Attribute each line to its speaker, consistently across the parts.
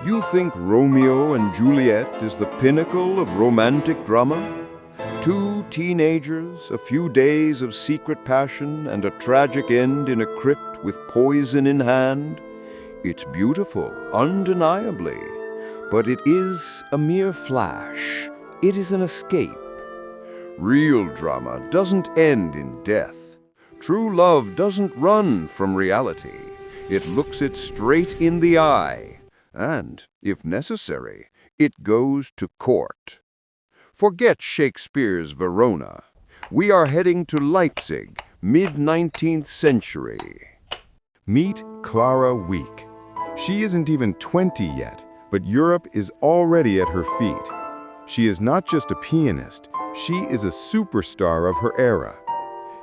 Speaker 1: You think Romeo and Juliet is the pinnacle of romantic drama? Two teenagers, a few days of secret passion, and a tragic end in a crypt with poison in hand? It's beautiful, undeniably, but it is a mere flash. It is an escape. Real drama doesn't end in death. True love doesn't run from reality. It looks it straight in the eye. And, if necessary, it goes to court. Forget Shakespeare's Verona. We are heading to Leipzig, mid-19th century.
Speaker 2: Meet Clara Wieck. She isn't even 20 yet, but Europe is already at her feet. She is not just a pianist, she is a superstar of her era.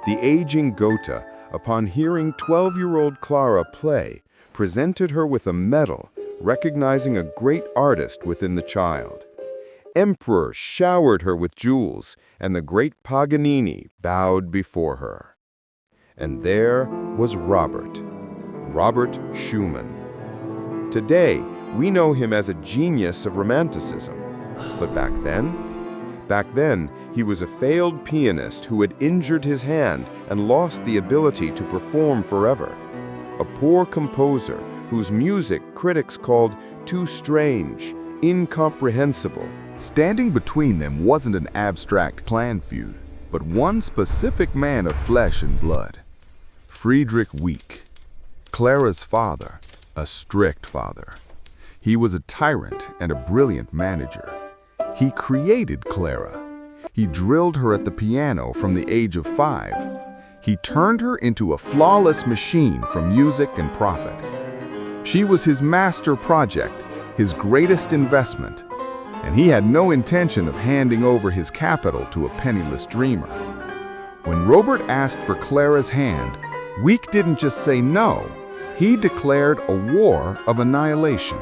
Speaker 2: The aging Goethe, upon hearing 12-year-old Clara play, presented her with a medal, recognizing a great artist within the child. Emperors showered her with jewels, and the great Paganini bowed before her. And there was Robert Schumann. Today, we know him as a genius of Romanticism. But back then, he was a failed pianist who had injured his hand and lost the ability to perform forever. A poor composer whose music critics called too strange, incomprehensible.
Speaker 3: Standing between them wasn't an abstract clan feud, but one specific man of flesh and blood. Friedrich Wieck, Clara's father, a strict father. He was a tyrant and a brilliant manager. He created Clara. He drilled her at the piano from the age of 5. He turned her into a flawless machine for music and profit. She was his master project, his greatest investment, and he had no intention of handing over his capital to a penniless dreamer. When Robert asked for Clara's hand, Wieck didn't just say no, he declared a war of annihilation.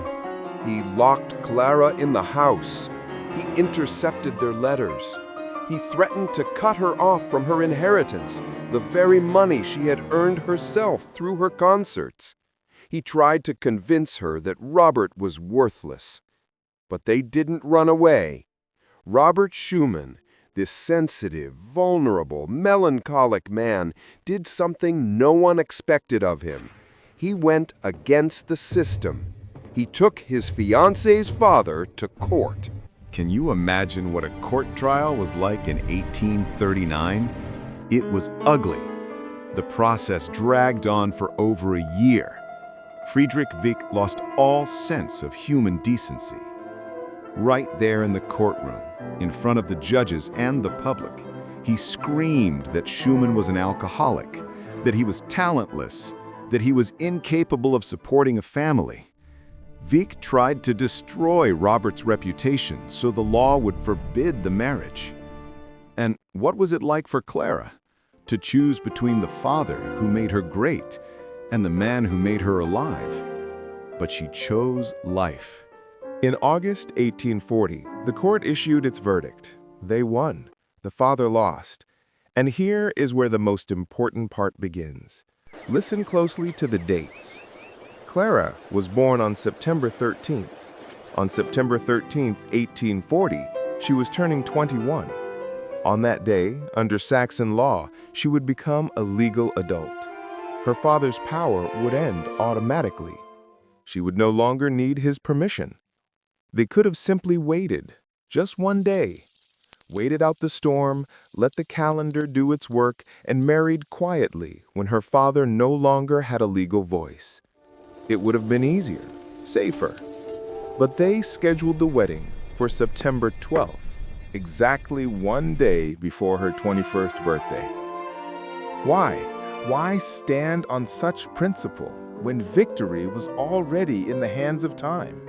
Speaker 1: He locked Clara in the house. He intercepted their letters. He threatened to cut her off from her inheritance, the very money she had earned herself through her concerts. He tried to convince her that Robert was worthless. But they didn't run away. Robert Schumann, this sensitive, vulnerable, melancholic man, did something no one expected of him. He went against the system. He took his fiancée's father to court.
Speaker 3: Can you imagine what a court trial was like in 1839? It was ugly. The process dragged on for over a year. Friedrich Wieck lost all sense of human decency. Right there in the courtroom, in front of the judges and the public, he screamed that Schumann was an alcoholic, that he was talentless, that he was incapable of supporting a family. Wieck tried to destroy Robert's reputation so the law would forbid the marriage. And what was it like for Clara? To choose between the father who made her great and the man who made her alive. But she chose life.
Speaker 2: In August 1840, the court issued its verdict. They won. The father lost. And here is where the most important part begins. Listen closely to the dates. Clara was born on September 13th. On September 13th, 1840, she was turning 21. On that day, under Saxon law, she would become a legal adult. Her father's power would end automatically. She would no longer need his permission. They could have simply waited, just one day. Waited out the storm, let the calendar do its work, and married quietly when her father no longer had a legal voice. It would have been easier, safer. But they scheduled the wedding for September 12th, exactly one day before her 21st birthday. Why? Why stand on such principle when victory was already in the hands of time?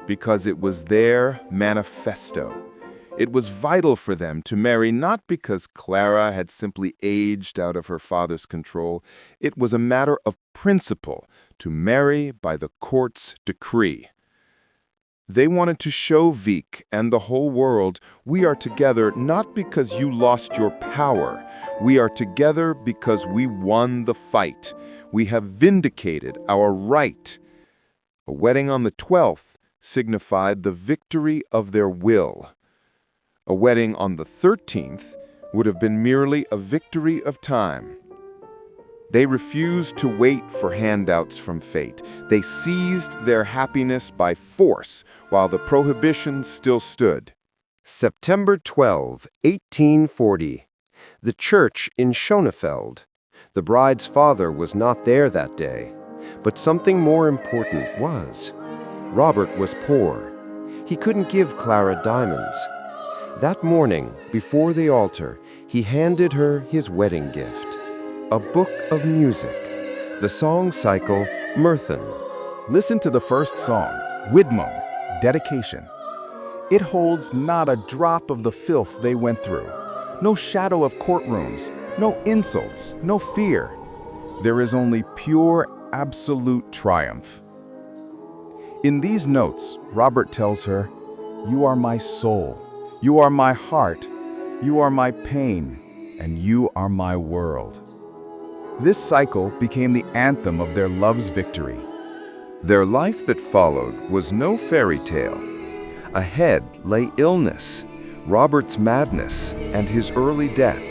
Speaker 2: Because it was their manifesto. It was vital for them to marry not because Clara had simply aged out of her father's control. It was a matter of principle to marry by the court's decree. They wanted to show Wieck and the whole world, we are together not because you lost your power. We are together because we won the fight. We have vindicated our right.
Speaker 1: A wedding on the 12th signified the victory of their will. A wedding on the 13th would have been merely a victory of time. They refused to wait for handouts from fate. They seized their happiness by force while the prohibition still stood.
Speaker 4: September 12, 1840. The church in Schönefeld. The bride's father was not there that day, but something more important was. Robert was poor. He couldn't give Clara diamonds. That morning, before the altar, he handed her his wedding gift. A book of music, the song cycle Myrthen.
Speaker 2: Listen to the first song, Widmung, Dedication. It holds not a drop of the filth they went through, no shadow of courtrooms, no insults, no fear. There is only pure, absolute triumph. In these notes, Robert tells her, "You are my soul, you are my heart, you are my pain, and you are my world." This cycle became the anthem of their love's victory.
Speaker 1: Their life that followed was no fairy tale. Ahead lay illness, Robert's madness, and his early death.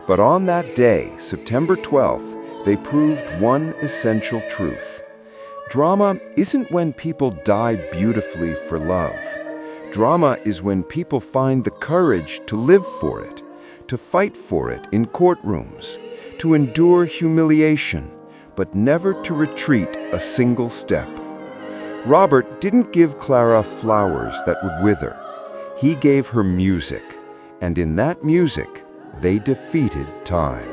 Speaker 1: But on that day, September 12th, they proved one essential truth. Drama isn't when people die beautifully for love. Drama is when people find the courage to live for it, to fight for it in courtrooms, to endure humiliation, but never to retreat a single step. Robert didn't give Clara flowers that would wither. He gave her music, and in that music, they defeated time.